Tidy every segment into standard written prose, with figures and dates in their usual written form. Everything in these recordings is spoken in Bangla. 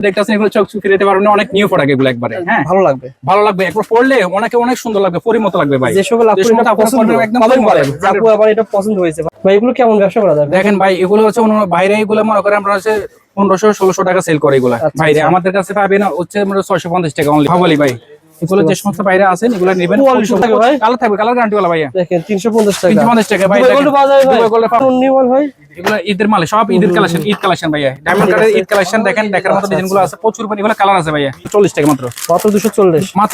দেখতেছেন এগুলো চোখ চুকিয়ে দিতে পারবেন, অনেক নিউ প্রোডাক্ট এগুলো একবারে। হ্যাঁ, ভালো লাগবে একবার পড়লে অনেক সুন্দর লাগবে, পরির মতো লাগবে ভাই। যে সকল একদম আপু আমার এটা পছন্দ হয়েছে ভাই। এগুলো কেমন ব্যবসা করা যায়? দেখেন ভাই, এগুলো হচ্ছে বাইরে এগুলো মনে করেন আমরা হচ্ছে 1500-1600 টাকা সেল করে এগুলা বাইরে। আমাদের কাছে পাবেন হচ্ছে 650 টাকা অনলি। ভাবলি ভাই, এগুলো যে সমস্ত বাইরে আছেন এগুলো নেবেন, কালার থাকবে, কালার গ্যারান্টি वाला ভাইয়া। দেখেন 350 টাকা, 350 টাকা ভাই। এগুলো বাজারে ভাই নিউল ভাই, এগুলো ঈদের মাল, সব ঈদের কালেকশন, ঈদ কালেকশন ভাইয়া। ডায়মন্ড কার্ডের ঈদ কালেকশন দেখেন, দেখার মতো ডিজাইনগুলো আছে প্রচুর পরিমাণে। এগুলো কালার আছে ভাইয়া। 40 টাকা মাত্র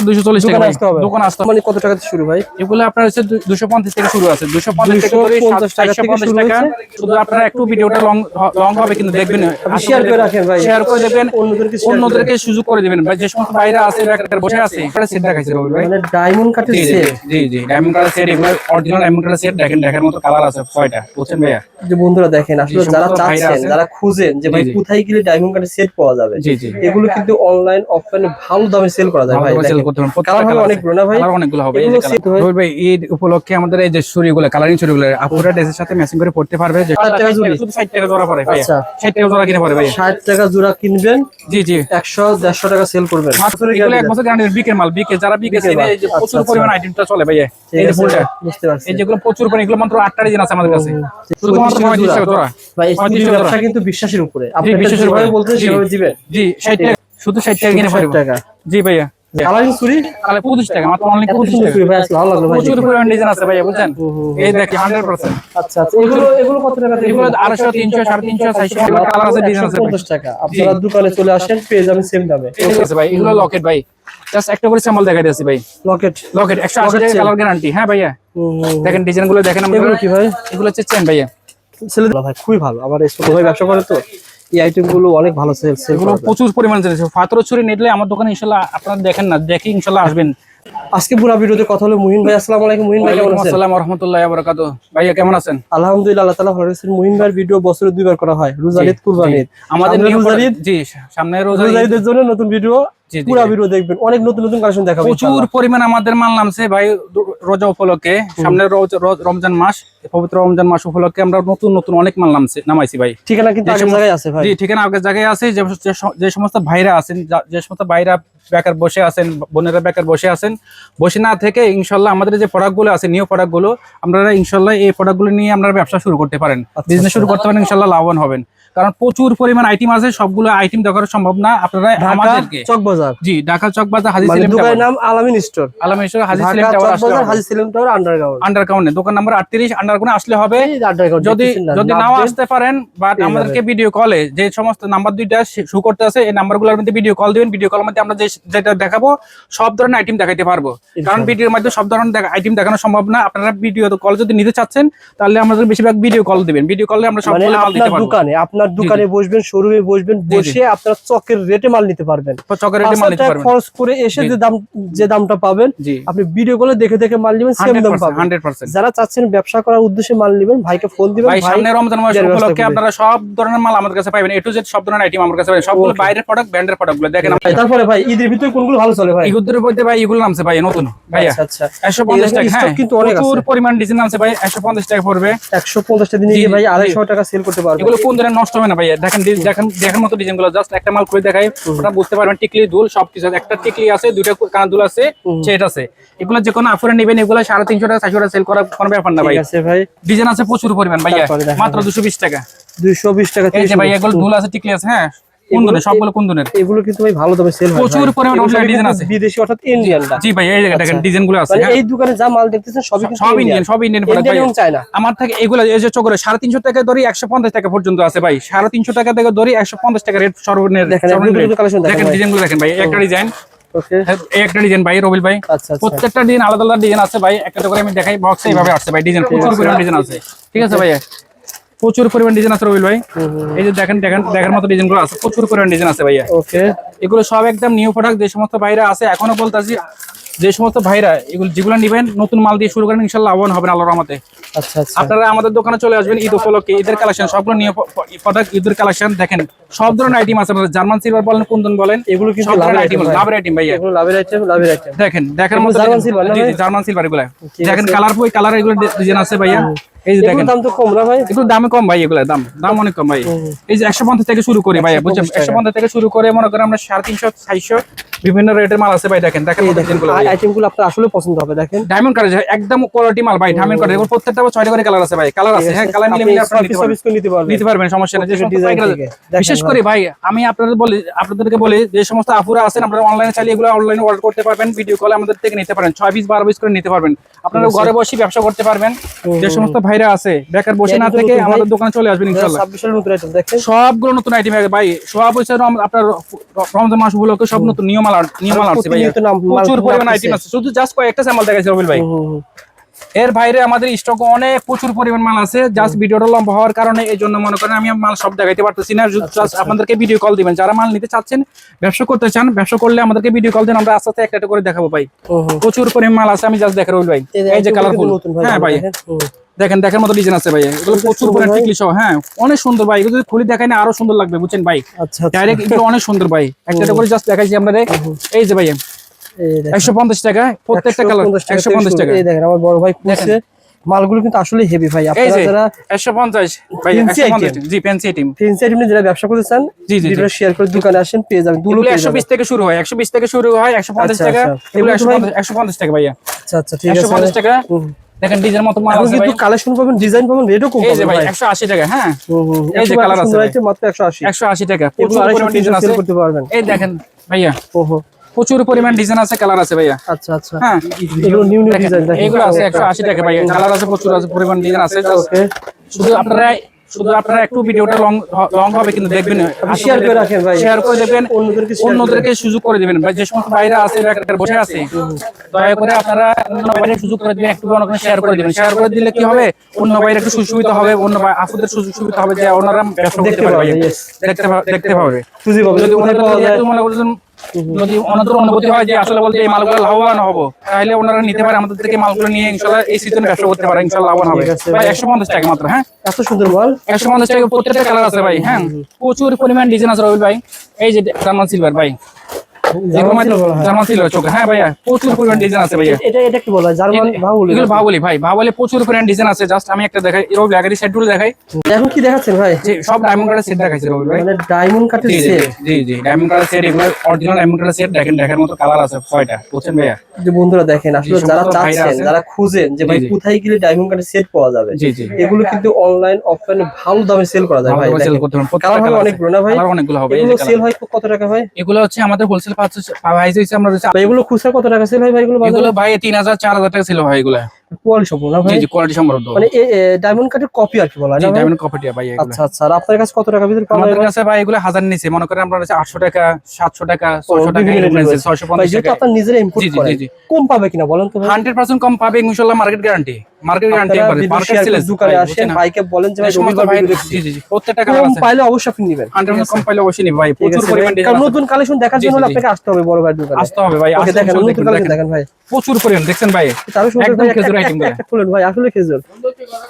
240 টাকা ভাই। দোকান আসতে হবে। মানে কত টাকা থেকে শুরু ভাই? এগুলো আপনার হচ্ছে 250 থেকে শুরু আছে, 250 থেকে ধরে 750 টাকা। শুধু আপনারা একটু ভিডিওটা লং হবে কিন্তু দেখবেন, শেয়ার করে রাখেন ভাই, শেয়ার করে দেবেন, অন্যদেরকে সুযোগ করে দিবেন ভাই। যে সমস্ত বাইরে আছে একটা বসে আছে, এটা সেট দেখাইছে রবি ভাই। মানে ডায়মন্ড কাটের সেট। জি ডায়মন্ড কাটের সেট, এগুলো অরিজিনাল ডায়মন্ড কাটের সেট। দেখেন, দেখার মতো কালার আছে 6টা, বুঝছেন ভাইয়া? যে বন্ধুরা দেখেন, আসলে যারা চাচ্ছেন, যারা খুঁজেন যে ভাই কোথায় গেলে ডায়মন্ড কাটের সেট পাওয়া যাবে, এগুলো কিন্তু অনলাইন অফলাইনে ভালো দামে সেল করা যায় ভাই। কালার হবে অনেকগুলো না ভাই? অনেকগুলো হবে রবি ভাই। ঈদ উপলক্ষে আমাদের এই যে চুড়িগুলো, কালারিং চুড়িগুলো আপুরা ড্রেসের সাথে ম্যাচিং করে পড়তে পারবে। 60 টাকা জোড়া পড়ে ভাই। 60 টাকা জোড়া কিনে পড়ে ভাই। 60 টাকা জোড়া কিনবেন, জি 100-150 টাকা সেল করবেন। এগুলো এক বছর গ্যারান্টি, বিকের মাল, বিকে যারা বিকে সেল, এই যে প্রচুর পরিমাণ আইটেমটা চলে ভাই। এই যে ফুলটা বুঝতে পারছি, এই যেগুলো প্রচুর পরিমাণ, এগুলো মাত্র 8টা ডিজাইন আছে আমাদের কাছে, শুধুমাত্র 35 টাকা জোড়া ভাই। এই ব্যবসা কিন্তু বিশ্বাসের উপরে, আপনি যেভাবে বলতেন সেভাবে দিবেন। জি 60 টাকা, শুধু 60 টাকা কিনে পড়বে টাকা। জি ভাইয়া। কালারিং চুড়ি 25 টাকা মাত্র, অনলি 25 টাকা ভাই। ভালো লাগলো ভাই, প্রচুর পরিমাণ ডিজাইন আছে ভাইয়া, বুঝছেন? এই দেখি 100%। আচ্ছা এগুলো কত টাকা থেকে? এগুলো 250, 300, 350, 400 কালার আছে, ডিজাইন আছে 50 টাকা। আপনারা দোকানে চলে আসেন, পেয়ে যাবেন সেম দামে। ঠিক আছে ভাই। এগুলো লকেট ভাই, জাস্ট একটা করে স্যাম্পল দেখাই দিয়েছি ভাই। লকেট 180 টাকা কালার গ্যারান্টি। হ্যাঁ ভাইয়া, দেখেন ডিজাইনগুলো দেখেন। এগুলো কি ভাই? এগুলো হচ্ছে চেন ভাইয়া। সেল ভাই খুবই ভালো। আমার এই ছোট ভাই ব্যবসা করে, তো এই আইটেম গুলো অনেক ভালো সেল এগুলো প্রচুর পরিমাণে চলছে। ফাতর ছুরি নিলে আমার দোকানে ইনশাআল্লাহ আপনারা দেখেন না, দেখি ইনশাআল্লাহ আসবেন। আজকে পুরো ভিডিওতে কথা হলো মুহিন ভাই। আসসালামু আলাইকুম মুহিন ভাই, কেমন আছেন? আসসালামু ওয়া রাহমাতুল্লাহি ওয়া বারাকাতুহু। ভাইয়া কেমন আছেন? আলহামদুলিল্লাহ, আল্লাহ তাআলা ভালো রাখছেন। মুহিন ভাইয়ের ভিডিও বছরে 2বার করা হয়, রোজা ঈদ, কুরবানি ঈদ। আমাদের রোজা ঈদ, জি সামনে রোজা ঈদের জন্য নতুন ভিডিও, পুরো ভিডিও দেখবেন, অনেক নতুন নতুন কালেকশন দেখাবো। প্রচুর পরিমাণে আমাদের মাল নামছে ভাই রোজা উপলক্ষে। সামনে রমজান মাস, পবিত্র রমজান মাস উপলক্ষে আমরা নতুন অনেক মাল নামাইছি ভাই। ঠিকানা কিন্তু আগের জায়গায় আছে ভাই। জি ঠিকানা আগের জায়গায় আছে। যে সমস্ত ভাইরা আছেন, যে সমস্ত ভাইরা বেকার বসে আছেন, বোনেরা বেকার বসে আছেন, বসে না থেকে ইনশাআল্লাহ আমাদের যে প্রোডাক্টগুলো আছে, নিউ প্রোডাক্টগুলো, আপনারা ইনশাআল্লাহ এই প্রোডাক্টগুলো নিয়ে আপনারা ব্যবসা শুরু করতে পারেন, বিজনেস শুরু করতে পারেন, ইনশাআল্লাহ লাভবান হবেন। কারণ প্রচুর পরিমাণ আইটেম আছে, সবগুলো আইটেম দেখানো সম্ভব না। আপনারা আমাদেরকে চকবাজার, জি ঢাকা চকবাজার হাজী সেলিম টাওয়ার, দোকানের নাম আলামিন স্টোর, আলামিন স্টোর হাজী সেলিম টাওয়ার, হাজী সেলিম টাওয়ার আন্ডারগ্রাউন্ডে দোকান নাম্বার 38 আন্ডারগ্রাউন্ডে আসলে হবে। যদি নাও আসতে পারেন, বাট আমাদেরকে ভিডিও কলে যে সমস্ত নাম্বার দুইটা শো করতে আছে, এই নাম্বারগুলোর মধ্যে ভিডিও কল দিবেন। ভিডিও কলের মধ্যে আমরা যেটা দেখাবো সব ধরনের আইটেম দেখাইতে পারবো, কারণ ভিডিওর মধ্যে সব ধরনের আইটেম দেখানো সম্ভব না। আপনারা ভিডিও কল যদি নিতে চাচ্ছেন, তাহলে আমাদের বেশিরভাগ ভিডিও কল দিবেন। ভিডিও কলে আমরা সবগুলো মাল দিতে পারবো। আপনার দোকানে বসবেন, শোরুমে বসবেন, বসে আপনারা চকের রেটে মাল নিতে পারবেন। চকের রেটে মাল নিতে পারবেন, খরচ করে এসে যে দামটা পাবেন, আপনি ভিডিও কলে দেখে মাল নেবেন, সেম দাম পাবেন 100%। যারা চাচ্ছেন ব্যবসা করার উদ্দেশ্যে মাল নেবেন, ভাইকে ফোন দিবেন। ভাই সামনে রমজান মাস উপলক্ষে আপনারা সব ধরনের মাল আমাদের কাছে পাবেন, A to Z সব ধরনের আইটেম আমার কাছে পাবেন, সবগুলো বাইরের প্রোডাক্ট, ব্র্যান্ডের প্রোডাক্টগুলো দেখেন। তারপরে ভাই ঈদের ভিতরে কোনগুলো ভালো চলে ভাই? ঈদের মধ্যে ভাই এগুলো নামছে ভাই নতুন ভাইয়া। আচ্ছা 150 টাকা। হ্যাঁ কিন্তু প্রচুর পরিমাণ ডিজাইন নামছে ভাই। 150 টাকা পড়বে। 150 টাকা দিয়ে ভাই 250 টাকা সেল করতে পারবেন। এগুলো কোন ধরনের নষ্ট হবে না ভাইয়া। দেখেন দেখার মতো ডিজাইনগুলো, জাস্ট একটা মাল করে দেখাই, আপনারা বুঝতে পারবেন। টিকলি দুল সবকিছু, একটা টিকলি আছে, দুইটা কান দুল আছে, সেট আছে। এগুলো যে কোনো আফরে নেবেন, এগুলো 350 টাকা 400 টাকা সেল করার কোনো ব্যাপার না ভাই। ঠিক আছে ভাই, ডিজাইন আছে প্রচুর পরিমাণ ভাইয়া, মাত্র 220 টাকা। 220 টাকা। এই যে ভাই এগুলো দুল আছে, টিকলি আছে। হ্যাঁ কোনগুলো? সবগুলো কোনগুলোর? এগুলো কিন্তু ভাই ভালো দামে সেল হয়, প্রচুর পরিমাণ ডিজাইন আছে, বিদেশি অর্থাৎ ইন্ডিয়ানটা। জি ভাই এই জায়গা দেখেন ডিজাইনগুলো আছে। এই দোকানে যা মাল দেখতেছেন সব ইন্ডিয়ান প্রোডাক্ট ভাই। আমার থেকে এগুলো এই যে চকরে 350 টাকা ধরি 150 টাকা পর্যন্ত আছে ভাই। 350 টাকা থেকে ধরি 150 টাকা রেট সর্বনিম্ন। দেখেন ডিজাইনগুলো দেখেন ভাই, একটা ডিজাইন, ওকে এই একটা ডিজাইন ভাই রবিল ভাই। প্রত্যেকটা ডিজাইন আলাদা আলাদা ডিজাইন আছে ভাই। একটা করে আমি দেখাই, বক্সে এইভাবে আসছে ভাই ডিজাইন, প্রচুর পরিমাণ ডিজাইন আছে। ঠিক আছে ভাই, প্রচুর পরিমাণ ডিজাইন আছে রবিল ভাই। এই যে দেখেন দেখার মতো ডিজাইনগুলো আছে, প্রচুর পরিমাণ ডিজাইন আছে ভাইয়া। ওকে, এগুলো সব একদম নিউ প্রোডাক্ট। যে সমস্ত ভাইরা আছে, এখনো বলতাছি, যে সমস্ত ভাইরা এগুলো যেগুলো নিবেন, নতুন মাল দিয়ে শুরু করেন, ইনশাআল্লাহ লাভবান হবেন আল্লাহর রহমতে। আচ্ছা আপনারা আমাদের দোকানে চলে আসবেন ঈদ উপলক্ষে, ঈদের কালেকশন সবগুলো নিউ প্রোডাক্ট, ঈদের কালেকশন দেখেন, সব ধরনের আইটেম আছে। জার্মান সিলভার বলেন, কুন্দন বলেন, এগুলো কিন্তু লাভের আইটেম ভাইয়া। এগুলো লাভের আইটেম। দেখেন দেখার মতো জার্মান সিলভার এগুলো দেখেন, কালার এগুলো ডিজাইন আছে ভাইয়া। এই যে দেখেন দাম তো কম না ভাই, একটু দামে কম ভাই, এগুলা দাম অনেক কম ভাই। এই যে 150 থেকে শুরু করি ভাই, বুঝছেন 150 থেকে শুরু করে মনে করেন আমরা 350 400 বিভিন্ন রেটের মাল আছে ভাই। দেখেন আইটেমগুলো আপনার আসলে পছন্দ হবে। দেখেন ডায়মন্ড কাট একদম কোয়ালিটি মাল ভাই, ডায়মন্ড কাট এগুলো প্রত্যেকটা 6টা করে কালার আছে ভাই, কালার আছে হ্যাঁ, কালার মিলে আপনারা নিতে পারবেন সমস্যা নেই। বিশেষ করে ভাই আমি আপনাদেরকে বলি যে সমস্ত আপুরা আছেন আপনারা অনলাইনে চালিয়ে এগুলো অনলাইনে অর্ডার করতে পারবেন, ভিডিও কলে আমাদের থেকে নিতে পারেন, 6 পিস 12 পিস করে নিতে পারবেন, আপনারা ঘরে বসে ব্যবসা করতে পারবেন। যে সমস্ত ভাইরা আছে বেকার বসে না থেকে আমাদের দোকানে চলে আসবেন ইনশাআল্লাহ। সবগুলো নতুন আইটেম ভাই, সব হচ্ছে আপনার রমজান মাস উপলক্ষে সব নতুন নিয়ম আসছে ভাই, প্রচুর পরিমাণ আইটেম আছে, শুধু জাস্ট কয়েকটা স্যাম্পল দেখাইছি রবিল ভাই। এর বাইরে আমাদের স্টক অনেক প্রচুর পরিমাণ মাল আছে, জাস্ট ভিডিওটা লম্বা হওয়ার কারণে এই জন্য মনে করেন আমি মাল সব দেখাইতে পারতেছি না, জাস্ট আপনাদেরকে ভিডিও কল দিবেন। যারা মাল নিতে চাচ্ছেন, ব্যবসা করতে চান, ব্যবসা করলে আমাদেরকে ভিডিও কল দিন, আমরা আস্তে আস্তে একটা করে দেখাবো ভাই। প্রচুর পরিমাণ মাল আছে, আমি জাস্ট দেখে রবিল ভাই। এই যে কালারফুল, হ্যাঁ ভাই দেখেন দেখার মতো ডিজাইন আছে ভাই, এগুলো প্রচুর পরিমাণ টিকলি সহ, হ্যাঁ অনেক সুন্দর ভাই, এগুলো যদি খুলে দেখাই না আরো সুন্দর লাগবে, বুঝছেন ভাই। ডাইরেক্ট এগুলো অনেক সুন্দর ভাই, একটা করে জাস্ট দেখাইছি আমরা। এই যে ভাই 150 টাকা প্রত্যেকটা কালার, 150 টাকা। এই দেখেন আমার বড় ভাই খুলছে মালগুলো কিন্তু আসলে হেভি ভাই। আপনারা যারা 150 ভাই 150 জি ফ্যান্সি আইটেম যারা ব্যবসা করতে চান ভিডিওটা শেয়ার করে দোকানে আসেন, পেয়ে যাবেন। দুটো 120 থেকে শুরু হয়, 120 থেকে শুরু হয়, 150 টাকা এগুলো 150 টাকা ভাইয়া। আচ্ছা আচ্ছা ঠিক আছে 150 টাকা। দেখেন ডিজাইন মতো মাল আছে ভাই, কিন্তু কালেকশন পাবেন, ডিজাইন পাবেন, রেটও কম এই যে ভাই 180 টাকা। হ্যাঁ এই যে কালার আছে মাত্র 180 টাকা, প্রচুর পরিমাণ ডিজাইন আছে করতে পারবেন। এই দেখেন ভাইয়া প্রচুর পরিমাণ ডিজাইন আছে, কালার আছে ভাইয়া। আচ্ছা আচ্ছা হ্যাঁ এগুলো নিউ ডিজাইন দেখেন, এগুলো আছে 180 টাকা ভাইয়া, কালার আছে প্রচুর আছে পরিমাণ ডিজাইন আছে। শুধু আপনারা একটু ভিডিওটা লং হবে কিন্তু দেখবেন, শেয়ার করে রাখেন ভাই, শেয়ার করে দেবেন, অন্যদেরকে সুযোগ করে দিবেন ভাই। যে সমস্ত ভাইরা আছে বেকার বসে আছে, দয়া করে আপনারা অন্য ভাইদের সুযোগ করে দিবেন, একটু অন্যকে শেয়ার করে দিবেন। শেয়ার করে দিলে কি হবে, অন্য ভাইরা একটু সুবিধা হবে, অন্য আপুদের সুযোগ সুবিধা হবে, যে ওনারা ব্যবসা করতে পারবে, দেখতে পাবে। যদি মনে করছেন যদি ওনাদের অনুভূতি হয় যে আসলে বলতে এই মালগুলো লাভবান হবো, তাহলে ওনারা নিতে পারে আমাদের থেকে মালগুলো নিয়ে ইনশাআল্লাহ এই সিজনে ব্যবসা করতে পারে, ইনশাআল্লাহ লাভবান হবে ভাই। 150 টাকা মাত্র। হ্যাঁ এত সুন্দর মাল 150 টাকা, প্রত্যেকটা কালার আছে ভাই। হ্যাঁ প্রচুর পরিমাণ ডিজাইন আছে রবিল ভাই। এই যে জার্মান সিলভার ভাই, জার্মান সিলভার চোখ, হ্যাঁ ভাইয়া প্রচুর পরিমাণ ডিজাইন আছে ভাইয়া। এটা কি বলা হয়? জার্মান বাহুলি, এগুলো বাহুলি ভাই, বাহুলি প্রচুর পরিমাণ ডিজাইন আছে। জাস্ট আমি একটা দেখাই, রবিল ব্যাগারি সেট গুলো দেখাই। এখন কি দেখাচ্ছেন ভাই? জি সব ডায়মন্ড কাটের সেট দেখাইছি রবিল ভাই, মানে ডায়মন্ড কাটের সেট। জি ডায়মন্ড কাটের সেট, এগুলো অরিজিনাল ডায়মন্ড কাটের সেট। দেখেন দেখার মতো কালার আছে 6টা, বুঝছেন ভাইয়া। যে বন্ধুরা দেখেন, আসলে যারা চাচ্ছেন, যারা খুঁজেন যে ভাই কোথায় গেলে ডায়মন্ড কাটের সেট পাওয়া যাবে, এগুলো কিন্তু অনলাইন অফলাইন ভালো দামে সেল করা যায় ভাই। কালার হবে অনেকগুলো না ভাই? কালার অনেকগুলো হবে। এগুলো সেল হয় কত টাকা ভাই? এগুলো হচ্ছে আমাদের হোলসেল প্রাইস হইছে আমরা এগুলো খুচরা কত টাকা সেল হয় ভাই? এগুলো ভাই 3000 4000 টাকা সেল হয় এগুলো। কোয়ালিটি সম্পূর্ণ না ভাই? জি কোয়ালিটি সম্পূর্ণ, মানে ডায়মন্ড কাটের কপি আর কি বলা হয় না? ডায়মন্ড কপিটা ভাই এগুলো। আচ্ছা আচ্ছা। আর আপনার কাছে কত টাকা ভিতরে পাওয়া যায়? আমাদের কাছে ভাই এগুলো 1000 নিচে, মনে করেন আপনারা 800 টাকা 700 টাকা 600 টাকা 650 টাকা। আপনারা নিজেরা ইম্পোর্ট করেন, কম পাবে কিনা বলেন তো ভাই? 100% কম পাবে ইনশাআল্লাহ, মার্কেট গ্যারান্টি। মার্কেট গ্যারান্টি একবারে মার্কেট সেল। দোকানে আসেন, ভাইকে বলেন যে ভাই রবিবার ভিডিও দেখছি। জি প্রত্যেকটা কালার আছে, কম পাইলে অবশ্যই আপনি নেবেন। 100% কম পাইলে অবশ্যই নিবে ভাই। প্রচুর পরিমাণ ডিজাইন, কারণ নতুন কালেকশন দেখার জন্য আপনাকে আসতে হবে বড় ভাই দোকানে, আসতে হবে ভাই। ওকে দেখেন নতুন কালেকশন দেখেন ভাই, প্রচুর পরিমাণ দেখছেন ভাই। তারও সুন্দর একদম খেজুর আইটেম ভাই, খুলেন ভাই, আসলে খেজুর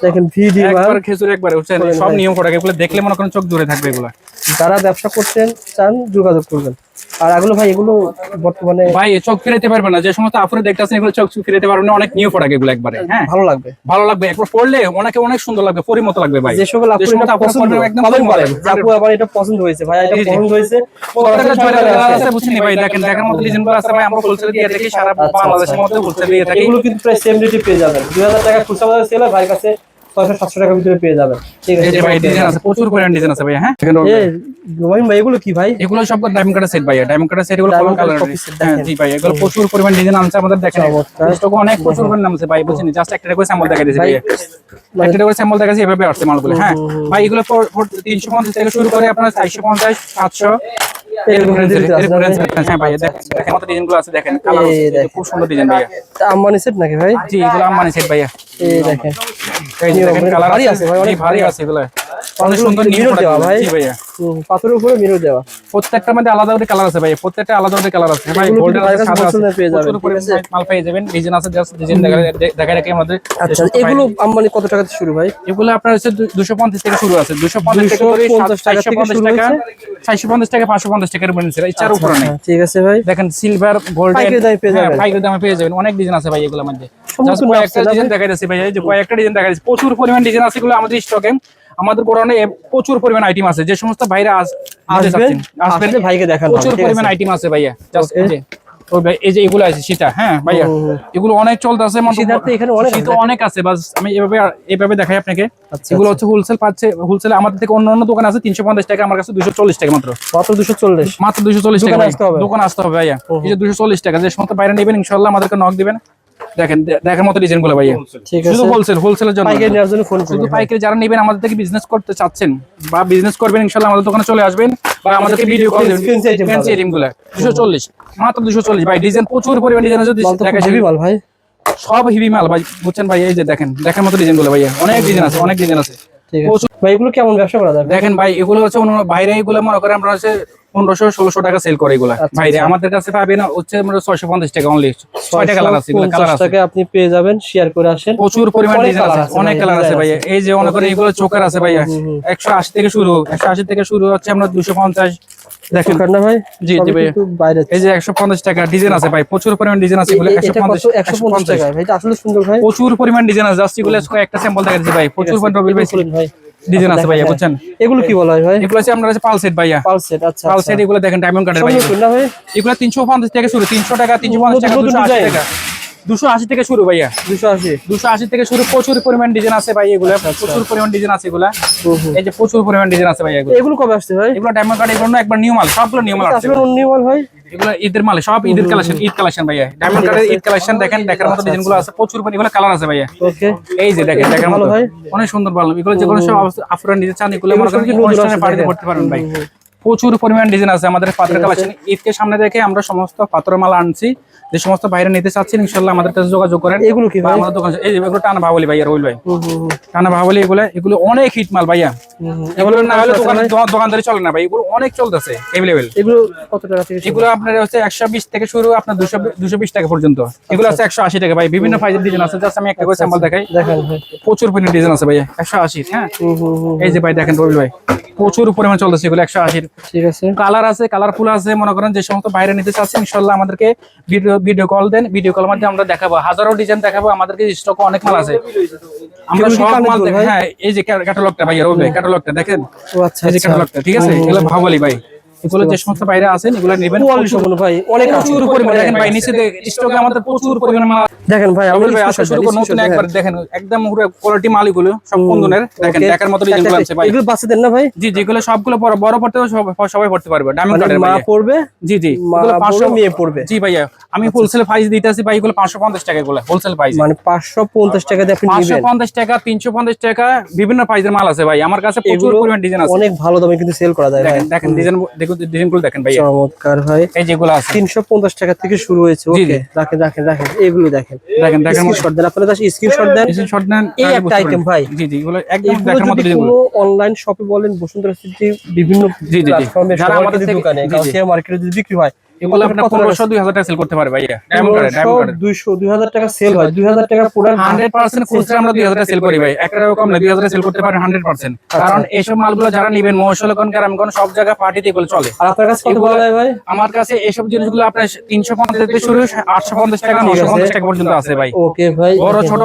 দেখেন, ভিডি একবার খেজুর একবারে বুঝছেন, সব নিয়ম করে এগুলো দেখলে মনে করেন চোখ জুড়ে থাকবে এগুলো। যারা ব্যবসা করতেন চান যোগাযোগ করবেন। আর এগুলো ভাই, এগুলো বর্তমানে ভাই চোখ ফিরাতে পারবে না, যে সমস্ত আপুরে দেখতেছেন এগুলো চোখ ফিরাতে পারবে না, অনেক নিউ প্রোডাক্ট এগুলো একবারে। হ্যাঁ ভালো লাগবে, ভালো লাগবে, একবার পড়লে অনেক সুন্দর লাগবে, পরি মতো লাগবে ভাই। যে সকল আপুরা পছন্দ একদম কমেন্ট করেন, আপু আমার এটা পছন্দ হয়েছে ভাই, এটা পছন্দ হয়েছে, প্রত্যেকটা জয়ের আছে বুঝছেন ভাই। দেখেন দেখার মতো ডিজাইনগুলো আছে ভাই, আমরা হোলসেল দিয়ে থাকি সারা বাংলাদেশের মধ্যে হোলসেল দিয়ে থাকি। এগুলো কিন্তু প্রায় সেম রেটে পেয়ে যাবেন, 2000 টাকা খুচরা বাজারে সেল হয়, ভাই কাছে 600-700 টাকার ভিতরে পেয়ে যাবেন। ঠিক আছে ভাই, ডিজাইন আছে প্রচুর পরিমাণ ডিজাইন আছে ভাই। হ্যাঁ ভাই এগুলো কি ভাই? এগুলো সব ডায়মন্ড কাটার সেট ভাই, ডায়মন্ড কাটার সেট, এগুলো কালার। হ্যাঁ জি ভাই, এগুলো প্রচুর পরিমাণ ডিজাইন আছে আমাদের। দেখেন স্টক অনেক প্রচুর পরিমাণ আছে ভাই, বুঝছেন। জাস্ট একটা করে স্যাম্পল দেখাই দিয়েছি ভাই, একটা করে স্যাম্পল দেখাইছি, এভাবে আসছে মালগুলো। হ্যাঁ ভাই এগুলো 350 থেকে শুরু করে আপনার 450 700 হ্যাঁ ভাই দেখেন মতো ডিজাইনগুলো আছে। দেখেন কালার খুব সুন্দর ডিজাইন ভাইয়া। আম্বানি সেট নাকি ভাই? জি এগুলো আম্বানি সেট ভাইয়া। এই দেখেন, এই দেখেন কালার আছে ভাই, অনেক ভারী আছে এগুলো, অনেক সুন্দর নিউ দেওয়া ভাই। জি ভাইয়া, পাথরের উপরে মিরর দেওয়া, প্রত্যেকটার মধ্যে আলাদা করে কালার আছে ভাই, প্রত্যেকটা আলাদা করে কালার আছে ভাই। গোল্ডেন আছে, সাদা আছে, প্রচুর পরিমাণে মাল পেয়ে যাবেন। ডিজাইন আছে, জাস্ট ডিজাইন দেখা রাখি আমাদের। আচ্ছা এগুলো আম্বানি কত টাকা থেকে শুরু ভাই? এগুলো আপনার হচ্ছে 250 থেকে শুরু আছে, 250 থেকে 450 টাকা 450 টাকা 550 টাকার মধ্যে আছে, ইচ্ছার উপরে নাই। ঠিক আছে ভাই, দেখেন সিলভার গোল্ডেন পাইকারি দামে পেয়ে যাবেন, পাইকারি দামে পেয়ে যাবেন। অনেক ডিজাইন আছে ভাই এগুলোর মধ্যে, কয়েকটা ডিজাইন দেখাইতেছি ভাই, এই যে কয়েকটা ডিজাইন দেখাইতেছি, প্রচুর পরিমাণ ডিজাইন আছে, এগুলো আমাদের স্টকে, আমাদের গোডাউনে প্রচুর পরিমাণ আইটেম আছে, যে সমস্ত ভাইরা আসবেন ভাইকে দেখান, প্রচুর পরিমাণ আইটেম আছে ভাইয়া। জাস্ট এই যে এগুলো আছে সেটা, হ্যাঁ ভাইয়া এগুলো অনেক চলতেছে, এখানে অনেক আছে, বাস আমি এভাবে দেখাই আপনাকে। এগুলো হচ্ছে হোলসেল পাচ্ছে, হোলসেল আমাদের থেকে অন্য দোকান আছে 350 টাকা, আমার কাছে 240 টাকা মাত্র 240 টাকা দোকান আসতে হবে ভাইয়া। এই যে 240 টাকা, যে সমস্ত বাইরে নেবেন ইনশাআল্লাহ আমাদেরকে নক দিবেন। দেখেন দেখার মতো ডিজাইন গুলো ভাইয়া, শুধু হোলসেলের জন্য, পাইকারি নেওয়ার জন্য ফোন শুধু পাইকারি যারা নেবেন, আমাদের থেকে বিজনেস করতে চাচ্ছেন বা বিজনেস করবেন ইনশাআল্লাহ আমাদের দোকানে চলে আসবেন, বা আমাদেরকে ভিডিও কল দিবেন। ফ্যান্সি আইটেম গুলো 240 মাত্র 240 ভাই, ডিজাইন প্রচুর পরিমাণ ডিজাইন আছে, হেভি মাল ভাই, সব হেভি মাল ভাই, বুঝছেন ভাই। এই যে দেখেন দেখার মতো ডিজাইন গুলো ভাইয়া, অনেক ডিজাইন আছে, অনেক ডিজাইন আছে। ভাই এগুলো কেমন ব্যবসা করা যায়? দেখেন ভাই এগুলো হচ্ছে বাইরে, এগুলো মনে করেন আমরা হচ্ছে 1500-1600 টাকা সেল করে এগুলা বাইরে, আমাদের কাছে পাবেন হচ্ছে আমরা 650 টাকা অনলি। 6টা কালার আছে, এগুলো কালার আছে, আপনি পেয়ে যাবেন, শেয়ার করে আসেন। প্রচুর পরিমাণ ডিজাইন আছে, অনেক কালার আছে ভাইয়া। এই যে মনে করেন এগুলো চোকার আছে ভাইয়া, 180 থেকে শুরু, 180 থেকে শুরু হচ্ছে আমরা 250। দেখেন না ভাই, জি জি ভাইয়া, এই যে 150 টাকা ডিজাইন আছে ভাই, প্রচুর পরিমাণ ডিজাইন আছে এগুলো। 150 টাকা ভাই, এটা আসলে সুন্দর ভাই, প্রচুর পরিমাণ ডিজাইন আছে। জাস্ট এগুলো একটা স্যাম্পল দেখাচ্ছি ভাই, প্রচুর পরিমাণ রবিল ভাই ডিজাইন আছে ভাইয়া, বুঝছেন। এগুলো কি বলা হয় ভাই? এগুলো আছে আমরা পালসেট ভাইয়া, পালসেট। আচ্ছা পালসেট এগুলো দেখেন ডায়মন্ড কাটের ভাই, এগুলো 350 থেকে শুরু, 300 টাকা, 350 টাকা, 280 টাকা, 280 থেকে শুরু ভাইয়া, 280 থেকে শুরু। প্রচুর পরিমাণ ডিজাইন আছে ভাই এগুলো, প্রচুর পরিমাণ ডিজাইন আছে এগুলা। এই যে প্রচুর পরিমাণ ডিজাইন আছে ভাই এগুলো কবে আসছে ভাই? এগুলো ডায়মন্ড কাট, এগুলো একবার নিউ মাল, সবগুলো নিউ মাল আছে, নিউ মাল ভাই, এগুলো ঈদের মাল, সব ঈদের কালেকশন, ঈদ কালেকশন ভাইয়া। ডায়মন্ড কাটের ঈদ কালেকশন দেখেন, দেখার মতো ডিজাইন গুলো আছে, প্রচুর পরিমাণ এগুলো কালার আছে ভাইয়া। ওকে, এই যে দেখেন দেখার মতো অনেক সুন্দর ভালো, এগুলো যে কোনো সব আপনারা নিজে চান এগুলো মনে করেন অনুষ্ঠানে পার্টিতে করতে পারবেন ভাই। প্রচুর পরিমাণ ডিজাইন আছে আমাদের পাথরের কালেকশন। ঈদকে সামনে রেখে আমরা সমস্ত পাথরের মাল আনছি, যে সমস্ত বাইরে নিতে চাচ্ছেন ইনশাআল্লাহ আমাদের কাছে যোগাযোগ করেন। এগুলো কি আমাদের দোকান, এই যে এগুলো টানা ভাবলি ভাইয়া, রবিল ভাই টানা ভাবলি, এগুলো অনেক হিট মাল ভাইয়া, এগুলো না হলে দোকানদারি চলে না ভাই, এগুলো অনেক চলতেছে अवेलेबल। এগুলো কত টাকা থেকে? এগুলো আপনার হচ্ছে 120 থেকে শুরু, আপনার 220 টাকা পর্যন্ত। এগুলো আছে 180 টাকা ভাই, বিভিন্ন সাইজের ডিজাইন আছে। জাস্ট আমি একটা করে স্যাম্পল দেখাই, দেখেন ভাই প্রচুর পরিমাণ ডিজাইন আছে ভাইয়া 180। হ্যাঁ এই যে ভাই দেখেন রবিল ভাই, প্রচুর পরিমাণ চলতেছে এগুলো 180। ঠিক আছে, কালার আছে, কালারফুল আছে। মনে করেন যে সমস্ত বাইরে নিতে চাচ্ছেন ইনশাআল্লাহ আমাদেরকে ভিডিও কল দেন, ভিডিও কল মাধ্যমে আমরা দেখাবো, হাজারো ডিজাইন দেখাবো, আমাদেরকে স্টক অনেক মাল আছে, আমরা সব মাল দেখাই। হ্যাঁ এই যে ক্যাটালগটা ভাই, রবিল ভাই ক্যাটালগটা দেখেন। ও আচ্ছা, এই যে ক্যাটালগটা, ঠিক আছে, এগুলো ভাবলি ভাই, এগুলো যে সমস্ত বাইরে আছেন এগুলো নেবেন। ভাই অনেক প্রচুর পরিমাণে দেখেন ভাই, নিচে স্টকে আমাদের প্রচুর পরিমাণে মাল দেখেন ভাই। আমরা শুরু করব নতুন একবার, দেখেন একদম পুরো কোয়ালিটি মালগুলো সব কোনজনের, দেখেন দেখার মতো ডিজাইনগুলো আছে ভাই। এগুলো বাচ্চাদের না ভাই? জি যেগুলো সবগুলো বড় পড়তে সবাই পড়তে পারবে, ডায়মন্ড কাটের মা পড়বে। জি জি, এগুলো 500 মেয়ে পড়বে। জি ভাইয়া, আমি হোলসেল প্রাইস দিতেছি ভাই, এগুলো 550 টাকা, এগুলো হোলসেল প্রাইস, মানে 550 টাকা দিয়ে আপনি নেবেন। 550 টাকা, 350 টাকা, বিভিন্ন প্রাইসের মাল আছে ভাই আমার কাছে, প্রচুর পরিমাণ ডিজাইন আছে, অনেক ভালো দামে কিন্তু সেল করা যায়। দেখেন ডিজাইনগুলো দেখেন ভাই, চমৎকার ভাই। এই যেগুলো আছে 350 টাকা থেকে শুরু হয়েছে। ওকে, রাখেন এগুলো দেখেন স্ক্রিনশট দেন, আপনারা জাস্ট স্ক্রিনশট দেন, স্ক্রিনশট দেন। এই একটা আইটেম ভাই, জি জি, এগুলো একদম দেখার মতো ডিজাইনগুলো। অনলাইন শপে বলেন, বসুন্ধরা সিটি বিভিন্ন প্ল্যাটফর্মে, যারা আমাদের দোকানে গাউসিয়া মার্কেটে যদি বিক্রি হয়, এগুলো আপনার 1500-2000 টাকা সেল করতে পারবে ভাইয়া। ডায়মন্ড কার্ড 200-2000 টাকা সেল হয়, 2000 টাকা পুরো 100% খুচরা আমরা 2000 টাকা সেল করি ভাই, 1 টাকাও কম না, 2000 টাকা সেল করতে পারেন 100%। কারণ এইসব মালগুলো যারা নেবেন মহসলকন গ্রামগণ সব জায়গায় পার্টিতে এগুলো চলে। আর আপনার কাছে কত বলা যায় ভাই? আমার কাছে এইসব জিনিসগুলো আপনার 350 থেকে শুরু, 850 টাকা, 950 টাকা পর্যন্ত আছে ভাই। ওকে ভাই, বড় ছোট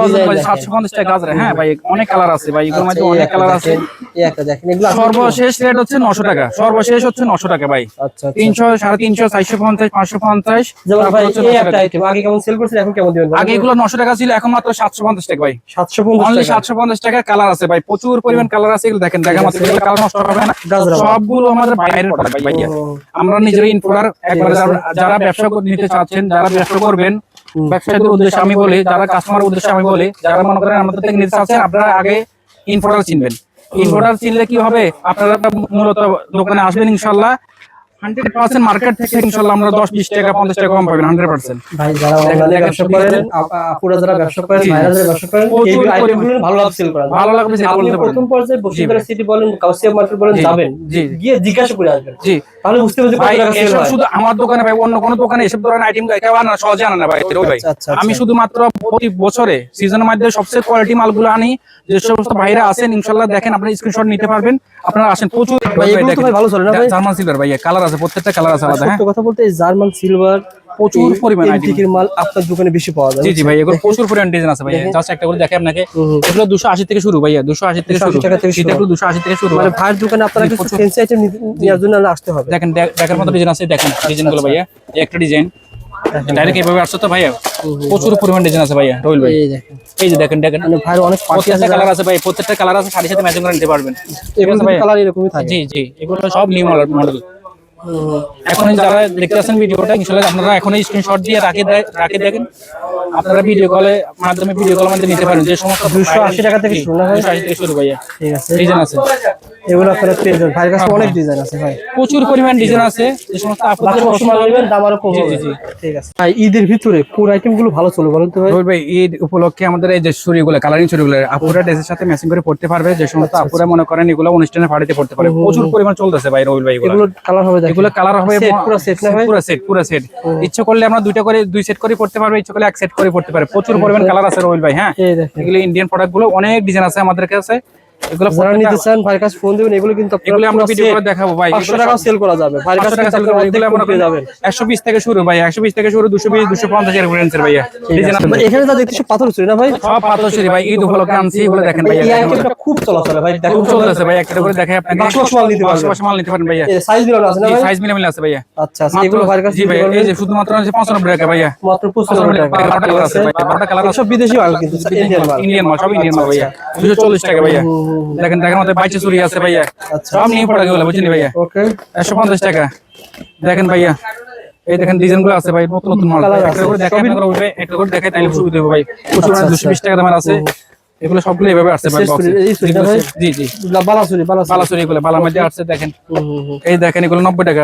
750 টাকা আছে। হ্যাঁ ভাই, অনেক কালার আছে ভাই, এগুলোর মধ্যে অনেক কালার আছে। এই একটা দেখেন, এগুলো সর্বশেষ রেট হচ্ছে 900 টাকা, সর্বশেষ হচ্ছে 900 টাকা ভাই। আচ্ছা 300, 350, 450, 550। যেমন ভাই এই একটা আইটেম আগে কেমন সেল করছেন, এখন কেমন দিবেন? আগে এগুলো 900 টাকা ছিল, এখন মাত্র 750 টাকা ভাই। 750 অনলি টাকা, 750 টাকা। কালার আছে ভাই, প্রচুর পরিমাণ কালার আছে, এগুলো দেখেন মাত্র, এগুলো কালার নষ্ট হবে না, সবগুলো আমাদের বাইরের প্রোডাক্ট ভাই। আমরা নিজেরা ইম্পোর্টার, একবারে যারা ব্যবসা নিতে চাচ্ছেন, যারা ব্যবসা করবেন, ব্যবসায়ীদের উদ্দেশ্যে আমি বলি, যারা কাস্টমার উদ্দেশ্যে আমি বলি, যারা মনে করেন আমাদের থেকে নিতে চাচ্ছেন, আপনারা আগে ইম্পোর্টার চিনবেন। ইম্পোর্টার চিনলে কি হবে, আপনারা মূলত দোকানে আসবেন ইনশাআল্লাহ 100% মার্কেট থেকে ইনশাআল্লাহ আমরা 10-20 টাকা 50 টাকা কম পাবেন 100%। ভাই যারা অনলাইনে ব্যবসা করেন, আপুরা যারা ব্যবসা করেন, ভাইরা যারা ব্যবসা করেন, এই আইটেমগুলো ভালো লাভ সেল করা, ভালো লাগবে সেল করতে পারেন। প্রথম পর্যায়ে বসুন্ধরা সিটি বলেন, গাউসিয়া মার্কেট বলেন, যাবেন গিয়ে জিজ্ঞাসা করে আসবেন, জি তাহলে বুঝতে পারবেন কত টাকা সেল হয়। শুধু আমার দোকানে ভাই, অন্য কোন দোকানে এসব ধরনের আইটেম কেউ আনা সহজে আনা না ভাই। আমি শুধুমাত্র প্রতি বছরে সিজনের মধ্যে সবচেয়ে কোয়ালিটি মালগুলো আনি, যে সমস্ত ভাইরা আছেন ইনশাআল্লাহ দেখেন, আপনি স্ক্রিনশট নিতে পারবেন, আপনারা আসেন। প্রচুর ভাই এগুলো তো ভাই ভালো চলে না ভাই? জার্মান সিলভার ভাই, কালার আছে, প্রত্যেকটা কালার আছে আলাদা। হ্যাঁ কথা বলতে জার্মান সিলভার প্রচুর পরিমাণ এন্টিকের মাল আপনার দোকানে বেশি পাওয়া যায়। জি জি ভাই, এগুলো প্রচুর পরিমাণ ডিজাইন আছে ভাই। জাস্ট একটা করে দেখে আপনাকে, এগুলো 280 থেকে শুরু ভাইয়া, 280 থেকে শুরু, এটা হলো 280 থেকে শুরু। মানে ভাইয়ের দোকানে আপনারা কিছু ফ্যান্সি আইটেম নেওয়ার জন্য আসতে হবে। দেখেন দেখার মতো ডিজাইন আছে, দেখেন ডিজাইনগুলো ভাইয়া। এই একটা ডিজাইন ডাইরেক্ট এইভাবে আসছে তো ভাইয়া, প্রচুর পরিমাণ ডিজাইন আছে ভাইয়া রোহিল ভাই। এই যে দেখেন মানে ভাইয়ের অনেক প্রত্যেকটা কালার আছে ভাই, প্রত্যেকটা কালার আছে, শাড়ির সাথে ম্যাচিং করে নিতে পারবেন। এগুলো কালার এরকমই থাকে। জি জি, এগুলো সব নিউ মডেল। এখন যারা দেখতে আছেন ভিডিওটা, ইনশাআল্লাহ আপনারা এখন স্ক্রিনশট দিয়ে রাখে দেখেন, আপনারা ভিডিও কলের মাধ্যমে নিতে পারেন। যে সমস্ত 280 টাকা থেকে শুরু না ভাই? 280 থেকে শুরু ভাইয়া। ঠিক আছে, ডিজাইন আছে এগুলো আপনারা পেয়ে যাবেন। ভাইয়ের কাছে অনেক ডিজাইন আছে ভাই, প্রচুর পরিমাণ ডিজাইন আছে। যে সমস্ত আপনাদের পছন্দ হবে দাম আরো কম হবে। জি জি, ঠিক আছে ভাই। ঈদের ভিতরে কোন আইটেম গুলো ভালো চলে বলেন তো ভাই? ভাই ঈদ উপলক্ষে আমাদের এই যে চুড়িগুলো, কালারিং চুড়িগুলো আপুরা ড্রেসের সাথে ম্যাচিং করে পড়তে পারবে। যে সমস্ত আপুরা মনে করেন এগুলো অনুষ্ঠানে পার্টিতে পড়তে পারবে, প্রচুর পরিমাণ চলতেছে ভাই রোহিল ভাই। এগুলো কালার হবে, এগুলো কালার হবে পুরো সেট না ভাই? পুরো সেট। ইচ্ছা করলে আমরা দুই সেট করে পড়তে পারবে, ইচ্ছা করলে এক সেট করে পড়তে পারবে। প্রচুর পরিমাণ কালার আছে রোহিল ভাই। হ্যাঁ, এগুলো ইন্ডিয়ান প্রোডাক্ট গুলো, অনেক ডিজাইন আছে আমাদের কাছে। এগুলো যারা নিতে চান ভাইয়ের কাছে ফোন দিবেন। এগুলো কিন্তু এগুলো আমরা ভিডিও করে দেখাবো ভাই। 500 টাকা সেল করা যাবে ভাইয়ের কাছে, এগুলো আমরা পেয়ে যাবেন 120 থেকে শুরু ভাই, 120 থেকে শুরু, 220 250 এর রেঞ্জের ভাইয়া। এখানে যা দেখতেছো পাথর চুরি না ভাই? সব পাথর চুরি ভাই, ঈদ উপলক্ষে আনছি। এগুলো দেখেন ভাই, এই আইটেমটা খুব চলাচলে ভাই, খুব চলতেছে ভাই। একটা করে দেখাই আপনাকে, মাল নিতে পারেন ভাইয়া। সাইজ মিলানো আছে না ভাই? সাইজ মিলানো আছে ভাইয়া। আচ্ছা, এগুলো ভাইয়ের কাছে জি ভাই, এই যে শুধুমাত্র 95 টাকা ভাইয়া, মাত্র 95 টাকা। কালার আছে ভাই, 12টা কালার আছে। সব বিদেশি মাল কিন্তু ইন্ডিয়ান মাল, সব ইন্ডিয়ান মাল ভাইয়া। 240 টাকা ভাইয়া। দেখেন মধ্যে বাইচে চুরি আছে ভাইয়া, সব নিয়ে পড়া গেল বুঝছেন ভাইয়া। ওকে, 150 টাকা। দেখেন ভাইয়া, এই দেখেন ডিজাইন গুলো আছে ভাই, নতুন নতুন মাল। একটা করে দেখাই আপনারা, ওইভাবে একটা করে দেখাই তাইলে সুবিধা হবে ভাই। 220 টাকা দামের আছে এগুলো, সবগুলো এভাবে আসছে ভাই বক্সে। জি জি, বালাচুরি এগুলো বালার মধ্যে আসছে। দেখেন এই দেখেন, এগুলো 90 টাকা,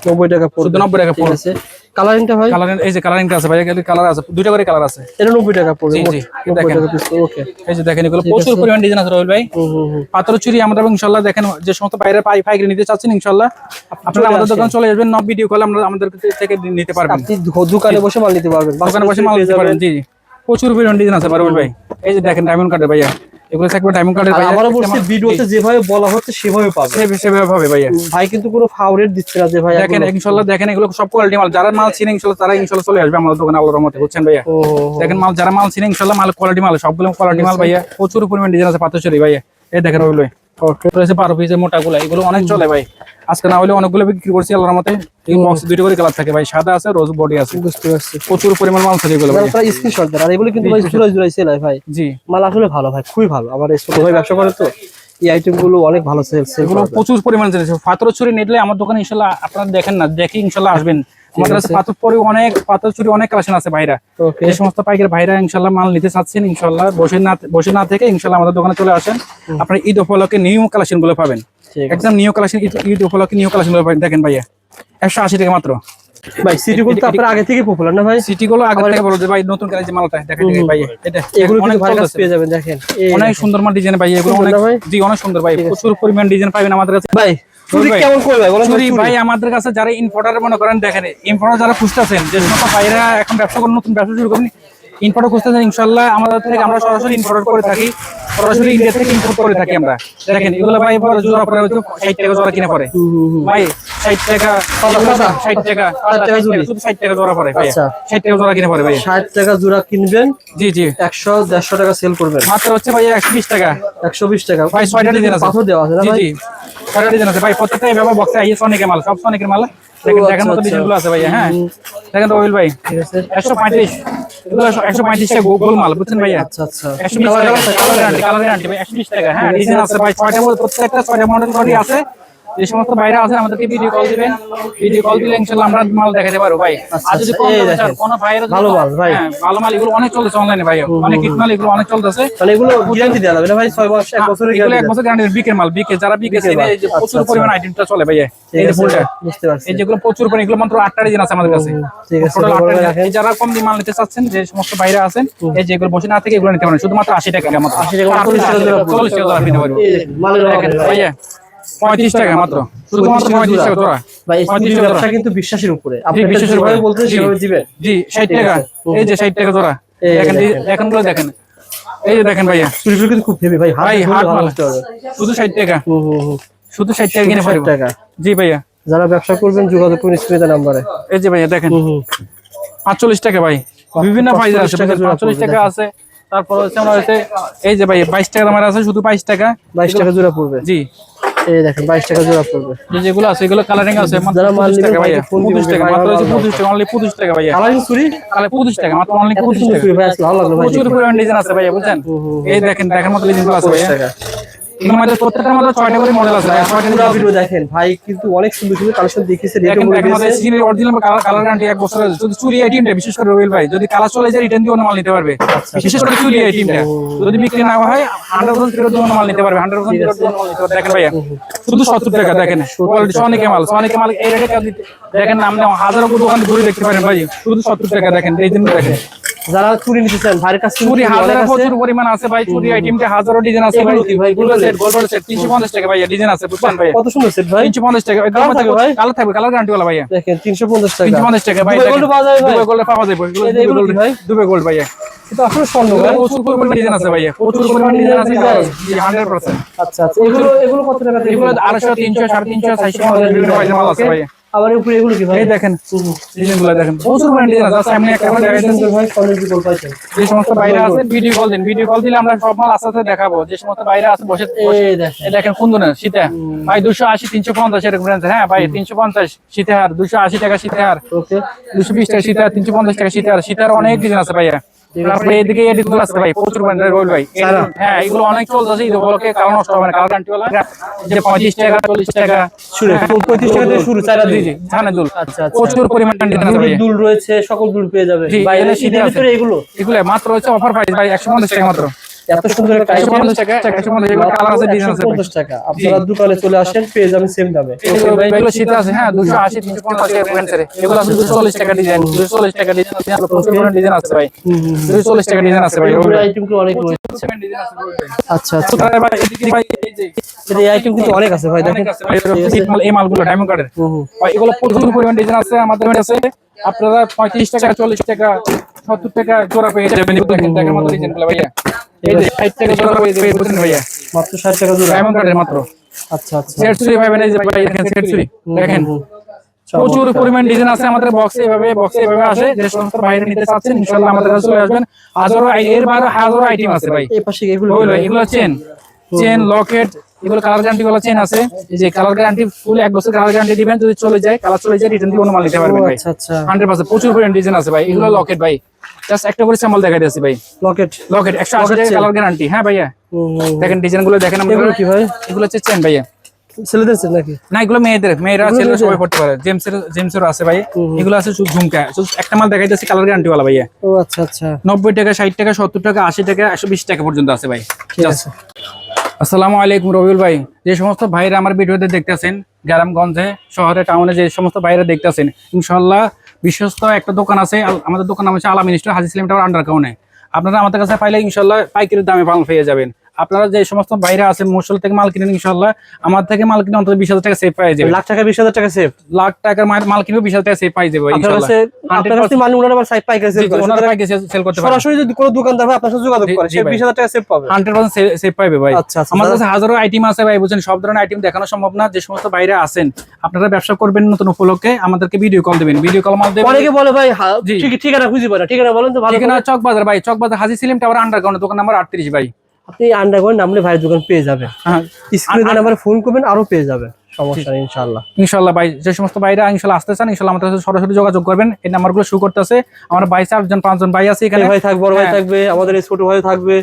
90 টাকা শুধু 90 টাকা পড়ছে। কালারিংটা ভাই? কালারিং, এই যে কালারিংটা আছে ভাই, এগুলো কালার আছে, দুইটা করে কালার আছে। এটা 90 টাকা পড়বে। জি জি, দেখেন ওকে, এই যে দেখেন, এগুলো প্রচুর পরিমাণ ডিজাইন আছে রোহিল ভাই। পাথর চুরি আমরা ইনশাআল্লাহ, দেখেন যে সমস্ত বাইরে পাইকারি নিতে চাচ্ছেন ইনশাআল্লাহ আপনারা আমাদের দোকান চলে আসবেন, নক ভিডিও কল আমরা আমাদের থেকে নিতে পারবেন। আপনি দোকানে বসে মাল নিতে পারবেন, দোকানে বসে মাল নিতে পারবেন। জি, প্রচুর পরিমাণ ডিজাইন আছে রোহিল ভাই। এই যে দেখেন ডায়মন্ড কার্ডের ভাইয়া, এগুলো থাকবে ডায়মন্ড কার্ডের ভাইয়া। আমারও বলছি ভিডিওতে যেভাবে বলা হচ্ছে সেভাবে পাবে, সেভাবে হবে ভাইয়া। ভাই কিন্তু কোনো ফাউরেট দিচ্ছে না যে ভাই। দেখেন ইনশাআল্লাহ, দেখেন এগুলো সব কোয়ালিটি মাল। যারা মাল চিনে ইনশাআল্লাহ তারা ইনশাআল্লাহ চলে আসবে আমাদের দোকানে আল্লাহর রহমতে, বুঝছেন ভাইয়া। দেখেন মাল, যারা মাল চিনে ইনশাআল্লাহ মাল কোয়ালিটি মাল, সবগুলো কোয়ালিটি মাল ভাইয়া। প্রচুর পরিমাণ ডিজাইন আছে পাথর চুরি ভাইয়া। এই দেখেন রোহিল ভাই, ওকে, 12 পিসের মোটাগুলো, এগুলো অনেক চলে ভাই। আজকে না হলে অনেকগুলো বিক্রি করছি আল্লাহর রহমতে। এই বক্সে দুইটা করে কালার থাকে ভাই, সাদা আছে, রোজ বডি আছে। বুঝতে পারছি, প্রচুর পরিমাণ মাল থাকে এগুলো ভাই। আপনারা স্ক্রিনশট দেন। আর এগুলো কিন্তু ভাই জোড়ায় সেল হয় ভাই। জি, মাল আসলে ভালো ভাই, খুবই ভালো। আমার এই ছোট ভাই ব্যবসা করে তো, এই আইটেম গুলো অনেক ভালো সেল এগুলো প্রচুর পরিমাণ চলে। পাথর চুরি নিলে আমার দোকানে ইনশাআল্লাহ আপনারা দেখেন না, দেখি ইনশাআল্লাহ আসবেন। আমাদের কাছে পাথর চুরি অনেক কালেকশন আছে ভাইরা। এই সমস্ত পাইকারি ভাইরা ইনশাআল্লাহ মাল নিতে চাচ্ছেন, ইনশাআল্লাহ বসে না থেকে ইনশাআল্লাহ আমাদের দোকানে চলে আসেন। আপনারা ঈদ উপলক্ষে নিউ কালেকশন গুলো পাবেন, একদম নিউ কালেকশন। ঈদ উপলক্ষে নিউ কালেকশন গুলো পাবেন। দেখেন ভাইয়া, 180 টাকা মাত্র ভাই। সিটি গুলো তো আপনারা আগে থেকে পপুলার না ভাই? সিটি গুলো আগে থেকে বলতে ভাই, নতুন কালেকশন যে মালটা দেখেন ভাইয়া, এটা এগুলো অনেক ভালো পেয়ে যাবেন। দেখেন অনেক সুন্দর মাল ডিজাইন ভাই, এগুলো অনেক, জি অনেক সুন্দর ভাই। প্রচুর পরিমাণ ডিজাইন পাবেন আমাদের কাছে ভাই। চুরি কেমন করে ভাই বলেন? চুরি ভাই আমাদের কাছে যারা ইম্পোর্টার মনে করেন, দেখেন ইম্পোর্টার যারা খুঁজতেছেন, যে সমস্ত ভাইরা এখন ব্যবসা করেন, নতুন ব্যবসা শুরু করেন, ইম্পোর্টার খুঁজতেছেন, ইনশাআল্লাহ আমাদের থেকে আমরা সরাসরি ইম্পোর্ট করে থাকি, সরাসরি ইন্ডিয়া থেকে ইম্পোর্ট করে থাকি আমরা। দেখেন এগুলো ভাই জোড়া পড়ে 60 টাকা জোড়া কিনে পড়ে ভাই, 60 টাকা 60 টাকা শুধু 60 টাকা জোড়া পড়ে ভাই। 60 টাকা জোড়া কিনে পড়ে ভাই, 60 টাকা জোড়া কিনবেন। জি জি, 100 150 টাকা সেল করবেন মাত্র হচ্ছে ভাই 120 টাকা 120 টাকা ভাই। 6টা ডিজাইন আছে, পাথর দেওয়া আছে না ভাই? জি, 6টা ডিজাইন আছে ভাই। প্রত্যেকটা এইভাবে বক্সে আইএস অনেকের মাল, সব অনেকের মাল। দেখেন দেখার মতো ডিজাইনগুলো আছে ভাই। হ্যাঁ, দেখেন রোহিল ভাই, 135 এগুলো 135 টাকা গোল মাল, বুঝছেন ভাইয়া। আচ্ছা আচ্ছা, 120 টাকা কালার গ্যারান্টি ভাই, 120 টাকা। হ্যাঁ, ডিজাইন আছে ভাই 6টা মধ্যে, প্রত্যেকটা 6টা মডেল বডি আছে। যে সমস্ত ভাইরা আছেন আমাদেরকে ভিডিও কল দিবেন, ভিডিও কল দিলে ইনশাআল্লাহ আমরা মাল দেখাতে পারবো ভাই। আর যদি কোনো ভাইরা ভালো মাল ভাই, হ্যাঁ ভালো মাল, এগুলো অনেক চলতেছে অনলাইনে ভাই, অনেক হিট মাল, এগুলো অনেক চলতেছে। তাহলে এগুলো গ্যারান্টি দেওয়া যাবে না ভাই? 6 মাস 1 বছরের গ্যারান্টি? এগুলো 1 বছর গ্যারান্টি। বিকের মাল, বিকে যারা বিকে চেনে, এই যে প্রচুর পরিমাণ আইটেমটা চলে ভাই। এই যে ফুলটা, বুঝতে পারছি, এই যেগুলো প্রচুর পরিমাণ, এগুলো মাত্র 8টা ডিজাইন আছে আমাদের কাছে। ঠিক আছে, যারা কম দিয়ে মাল নিতে চাচ্ছেন, যে সমস্ত ভাইরা আছেন, এই যে এগুলো বসে না থেকে এগুলো নিতে পারেন, শুধুমাত্র 80 টাকা মাত্র। 80 টাকা 40 টাকা কিনতে পারবেন ভাইয়া। 35 টাকা মাত্র, শুধুমাত্র 35 টাকা জোড়া ভাই। এই ব্যবসা কিন্তু বিশ্বাসের উপরে, আপনি বিশ্বাসের উপরে বলতেন সেভাবে দিবেন। জি, 60 টাকা, এই যে 60 টাকা জোড়া। দেখেন দেখেন গুলো দেখেন, এই যে দেখেন ভাইয়া, চুরি কিন্তু খুব হেভি ভাই, হাত মাল, শুধু 60 টাকা, শুধু 60 টাকা কিনে পারবেন। জি ভাইয়া, যারা ব্যবসা করবেন যোগাযোগ করুন স্ক্রিনে নাম্বারে। এই যে ভাইয়া দেখেন, 45 টাকা ভাই, বিভিন্ন প্রাইস আছে, 45 টাকা আছে। তারপর হচ্ছে আমরা হচ্ছে এই যে ভাই 22 টাকা দামের আছে, শুধু 22 টাকা, 22 টাকা জোড়া পড়বে। জি এই দেখেন 22 টাকা জোড়া পড়বে। যেগুলো আছে এগুলো কালারিং আছে মাত্র যারা মাল 25 টাকা নেবেন ভাই, ফোন দিবেন 25 টাকা মাত্র, হচ্ছে 25 টাকা, অনলি 25 টাকা ভাই। কালারিং চুরি কালার 25 টাকা মাত্র, অনলি 25 টাকা। ভাই আসলে ভালো লাগলো ভাই, প্রচুর পরিমাণ ডিজাইন আছে ভাই, বুঝছেন? এই দেখেন দেখার মতো ডিজাইন আছে ভাই। এর মধ্যে প্রত্যেকটার মধ্যে 6টা করে মডেল আছে, 6টা পুরো ভিডিও দেখেন ভাই, কিন্তু অনেক সুন্দর সুন্দর কালেকশন দেখিয়েছে, রেটও দেখেন বলে দেখেন আমাদের দিয়েছে। সিজনের অরিজিনাল কালার গ্যারান্টি 1 বছর আছে। যদি চুরি আইটেমটা বিশেষ করে রবিল ভাই, যদি কালার চলে যায় রিটার্ন দিয়ে অন্য মাল নিতে পারবে। বিশেষ করে চুরি আইটেমটা যদি বিক্রি না হয় 100% ফেরত দিয়ে অন্য মাল নিতে পারবে, 100% ফেরত দিয়ে অন্য মাল নিতে পারবে। দেখেন ভাইয়া শুধু 70 টাকা, দেখেন কোয়ালিটি সোনিকে মাল, সোনিকে মাল এই রেটে দেখেন না, আপনি হাজারো দোকান ঘুরে দেখতে পারেন ভাই, শুধু 70 টাকা। দেখেন এই দিন দেখেন যারা চুরি নিতে চান ভাইয়ের কাছে চুরি হাজার প্রচুর পরিমাণ আছে ভাই, চুরি আইটেমটা হাজারো ডিজাইন আছে ভাই। গোল্ড সেট 350 টাকা ভাই, ডিজাইন আছে, বুঝছেন ভাই? কত সুন্দর সেট ভাই, 350 টাকা কালার থাকবে ভাই, কালার থাকবে, কালার গ্যারান্টি ওয়ালা ভাইয়া। দেখেন 350 টাকা, 350 টাকা ভাই। দুবাই গোল্ড পাওয়া যায় ভাই, দুবাই গোল্ড পাওয়া যায় এগুলো কি ভাই? দুবাই গোল্ড ভাইয়া। এটা আসলে স্বর্ণ ভাই, প্রচুর পরিমাণ ডিজাইন আছে ভাইয়া, প্রচুর পরিমাণ ডিজাইন আছে, জি 100%। আচ্ছা আচ্ছা, এগুলো কত টাকা থেকে? এগুলো 250, 300, 350, 400 বিভিন্ন প্রাইসের মাল আছে ভাইয়া। আবার উপরে এগুলো কি ভাই? এই দেখেন ডিজাইনগুলো দেখেন, প্রচুর পরিমাণ ডিজাইন আছে। সামনে একটা করে দেখাইছেন ভাই কোয়ালিটি গোল্ড পাইছেন। যে সমস্ত বাইরে আছে ভিডিও কল দিন, ভিডিও কল দিলে আমরা সব মাল আস্তে আস্তে দেখাবো। যে সমস্ত বাইরে আছে বসে এই দেখেন, এই দেখেন কুন্দনের সীতা ভাই 280, 350 এরকম রেঞ্জ। হ্যাঁ ভাই 350 সীতাহার, 280 টাকা সীতাহার, ওকে 220 টাকা সীতাহার, 350 টাকা সীতাহার। সীতার অনেক ডিজাইন আছে ভাইয়া। তারপরে এদিকে এডিট গুলো আছে ভাই, প্রচুর ব্র্যান্ডের রোল ভাই। হ্যাঁ এগুলো অনেক চলতেছে, এই বলকে কারণ নষ্ট হবে না, কালার গ্যারান্টি ওয়ালা। যে 35 টাকা, 40 টাকা শুরু, 35 টাকা থেকে শুরু, চারা জি দিন। জি ধানের দুল। আচ্ছা আচ্ছা, প্রচুর পরিমাণ ডিজাইন আছে ভাই। দুল রয়েছে, সকল দুল পেয়ে যাবে জি, ভাই। এখানে শীতের ভিতরে এগুলো এগুলো মাত্র হচ্ছে অফার প্রাইস ভাই, 150 টাকা মাত্র। এত সুন্দর একটা আইটেম, 150 টাকা, 150 এগুলো কালার আছে, ডিজাইন আছে ভাই। 150 টাকা। আপনারা দোকানে চলে আসেন, পেয়ে যাবেন সেম দামে। এগুলো শীতে আছে, হ্যাঁ 280, 350 এর রেঞ্জের। এগুলো আছে 240 টাকা ডিজাইন, 240 টাকা ডিজাইন আছে, আর প্রচুর পরিমাণ ডিজাইন আছে ভাই। 240 টাকা ডিজাইন আছে ভাই। এই আইটেমগুলো অনেক রয়েছে। আচ্ছা আচ্ছা, ভাই এদিকে ভাই এই যে এই আইটেম কিন্তু অনেক আছে ভাই, দেখেন। এই মালগুলো ডায়মন্ড কার্ডের ভাই, এগুলো প্রচুর পরিমাণ ডিজাইন আছে আমাদের কাছে। আপনারা 35 টাকা, 40 টাকা, 70 টাকা জোড়া পেয়ে যাবেন। দেখেন দেখার মতো ডিজাইনগুলো ভাইয়া। এই যে 60 টাকা জোড়া পেয়ে যাবেন ভাইয়া, মাত্র 60 টাকা জোড়া ডায়মন্ড কার্ডের মাত্র। আচ্ছা আচ্ছা, সেট সুরি ভাই, এই যে ভাই দেখেন সেট সুরি দেখেন, প্রচুর পরিমাণ ডিজাইন আছে আমাদের বক্সে। এভাবে আসে, যে সমস্ত বাইরে নিতে চাচ্ছেন ইনশাআল্লাহ আমাদের কাছে চলে আসবেন। হাজারো এর বাইরে হাজারো আইটেম আছে ভাই। এই পাশে এগুলো এগুলো চেন লকেট, এগুলো কালার গ্যারান্টি वाला চেন আছে। এই যে কালার গ্যারান্টি ফুল 1 বছর কালার গ্যারান্টি দিবেন, যদি চলে যায় কালার চলে যায় রিটার্ন দিয়ে অন্য মাল নিতে পারবেন ভাই। আচ্ছা আচ্ছা, 100% প্রচুর পরিমাণ ডিজাইন আছে ভাই। এগুলো লকেট ভাই, জাস্ট একটা করে স্যাম্পল দেখাই দিয়েছি ভাই। লকেট 180 টাকা কালার গ্যারান্টি। হ্যাঁ ভাইয়া দেখেন ডিজাইনগুলো দেখেন। এগুলো কি ভাই? এগুলো হচ্ছে চেন ভাইয়া, ছেলেদের সেট নাকি? না এগুলো মেয়েরা ছেলেরা সবাই পড়তে পারে। জেমসের আছে ভাই, এগুলো আছে শুধু ঝুমকা। একটা মাল দেখাইতেছি কালার গ্যারান্টি वाला ভাইয়া। ও আচ্ছা আচ্ছা, 90 টাকা, 60 টাকা, 70 টাকা, 80 টাকা, 120 টাকা পর্যন্ত আছে ভাই। ঠিক আছে। আসসালামু আলাইকুম রবিউল ভাই। যে সমস্ত ভাইরা আমার ভিডিওতে দেখতেছেন, গ্রামগঞ্জে শহরে টাউনে যে সমস্ত ভাইরা দেখতেছেন, ইনশাআল্লাহ বিশ্বস্ত একটা দোকান আছে। আমাদের দোকান নাম হচ্ছে আলা মিনিস্টার, হাজি সেলিম টাওয়ার আন্ডারগ্রাউন্ডে। আপনারা আমাদের কাছে পাইলে ইনশাআল্লাহ পাইকারি দামে মাল পেয়ে যাবেন। আপনারা যে সমস্ত ভাইরা আছেন মশল থেকে মাল কিনেন, ইনশাআল্লাহ আমার থেকে মাল কিনে অন্তত 20,000 টাকা সেভ পেয়ে যাবেন। লাখ টাকা 20,000 টাকা সেভ, লাখ টাকার মাল কিনবে 20,000 টাকা সেভ পেয়ে যাবে ইনশাআল্লাহ। আপনার কাছে মাল উনারা আবার সাইড পাইকারি সেল করে, ওনারা পাইকারি সেল করতে পারে। সরাসরি যদি কোনো দোকানদার ভাই আপনার সাথে যোগাযোগ করে, সে 20,000 টাকা সেভ পাবে, 100% সেভ পাবে ভাই। আচ্ছা আচ্ছা, আমাদের কাছে হাজারো আইটেম আছে ভাই, বুঝছেন সব ধরনের আইটেম দেখানো সম্ভব না। যে সমস্ত বাইরে আছেন, আপনারা ব্যবসা করবেন নতুন উপলক্ষে, আমাদেরকে ভিডিও কল দিবেন, ভিডিও কল মাল দেবেন। অনেকে বলে ভাই ঠিকানা খুঁজে পায় না, ঠিকানা বলেন তো ভালো। ঠিকানা চকবাজার ভাই, চকবাজার হাজি সেলিম টাওয়ার আন্ডারগ্রাউন্ড, দোকান নাম্বার 38 ভাই। আপনি আন্ডারগ্রাউন্ড নামলে ভাই দোকান পেয়ে যাবেন। স্ক্রিনে দেওয়া নাম্বারে ফোন করবেন, আরো পেয়ে যাবেন, সমস্যা নেই ইনশাআল্লাহ। ইনশাআল্লাহ ভাই, যে সমস্ত ভাইরা ইনশাআল্লাহ আসতে চান, ইনশাআল্লাহ আমাদের সাথে সরাসরি যোগাযোগ করবেন। এই নাম্বারগুলো শো করতেছে। আমরা 22 4 জন 5 জন ভাই আছে এখানে, ভাই থাকবে, বড় ভাই থাকবে, আমাদের এই ছোট ভাই থাকবে,